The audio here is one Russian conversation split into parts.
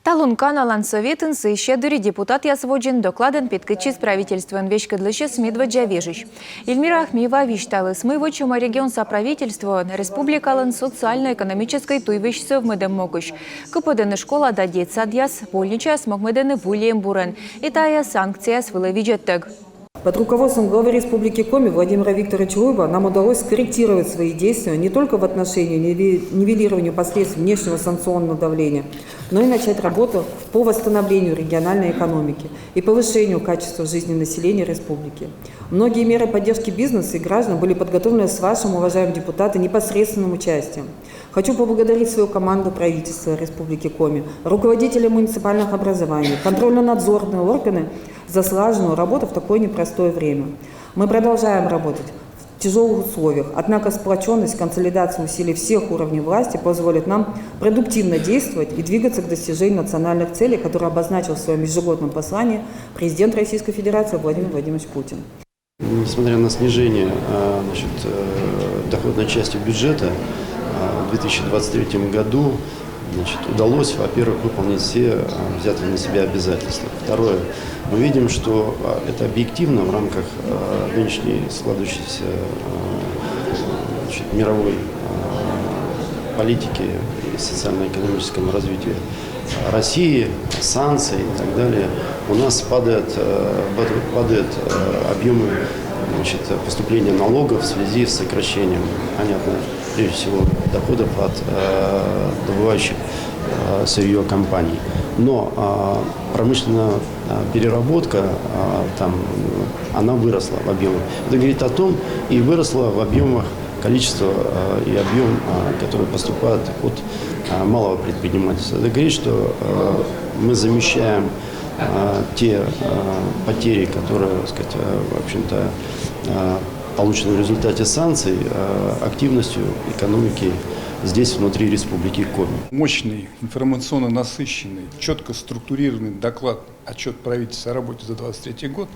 Талун каналан советын сыщедури депутат ясводжин докладен підкичіз правительствен вешкедлище смидваджа вежищ. Эльмира Ахмеева вишталы смыво чума регион соправительство республикалын социально-экономической туйвещсы в Медеммогыш. КПДН школа да детсадьяс больнича смогмедены вулием бурен. Итая санкция с выловиджеттег. Под руководством главы Республики Коми Владимира Викторовича Уйба нам удалось скорректировать свои действия не только в отношении нивелирования последствий внешнего санкционного давления, но и начать работу по восстановлению региональной экономики и повышению качества жизни населения республики. Многие меры поддержки бизнеса и граждан были подготовлены с вашим, уважаемые депутаты, непосредственным участием. Хочу поблагодарить свою команду правительства Республики Коми, руководителей муниципальных образований, контрольно-надзорные органы за слаженную работу в такое непростое время. Мы продолжаем работать в тяжелых условиях, однако сплоченность, консолидация усилий всех уровней власти позволит нам продуктивно действовать и двигаться к достижению национальных целей, которые обозначил в своем ежегодном послании президент Российской Федерации Владимир Владимирович Путин. Несмотря на снижение доходной части бюджета, в 2023 году удалось, во-первых, выполнить все взятые на себя обязательства. Второе, мы видим, что это объективно в рамках нынешней складывающейся мировой политики и социально-экономического развития России, санкций и так далее. У нас падают объемы поступления налогов в связи с сокращением, понятно, прежде всего, доходов от добывающих сырье компаний. Но промышленная переработка, она выросла в объемах. Это говорит о том, и выросла в объемах количество и объем, который поступает от малого предпринимательства. Это говорит, что мы замещаем те потери, которые, в общем-то, получены в результате санкций, активностью экономики здесь, внутри Республики Коми. Мощный, информационно насыщенный, четко структурированный доклад, отчет правительства о работе за 2023 год.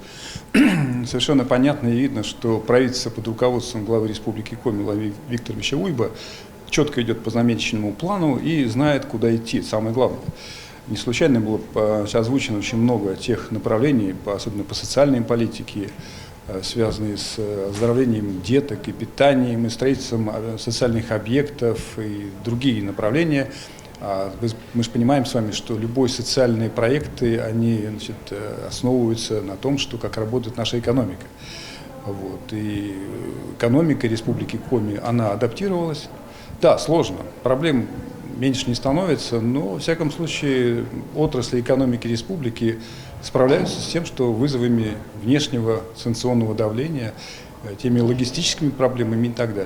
Совершенно понятно и видно, что правительство под руководством главы Республики Коми Владимира Викторовича Уйба четко идет по намеченному плану и знает, куда идти. Самое главное. Не случайно было озвучено очень много тех направлений, особенно по социальной политике, связанные с оздоровлением деток и питанием, и строительством социальных объектов и другие направления. Мы же понимаем с вами, что любые социальные проекты, они основываются на том, как работает наша экономика. И экономика Республики Коми, она адаптировалась. Да, сложно, проблем меньше не становится, но, во всяком случае, отрасли экономики республики справляются с тем, что вызовами внешнего санкционного давления, теми логистическими проблемами и так далее.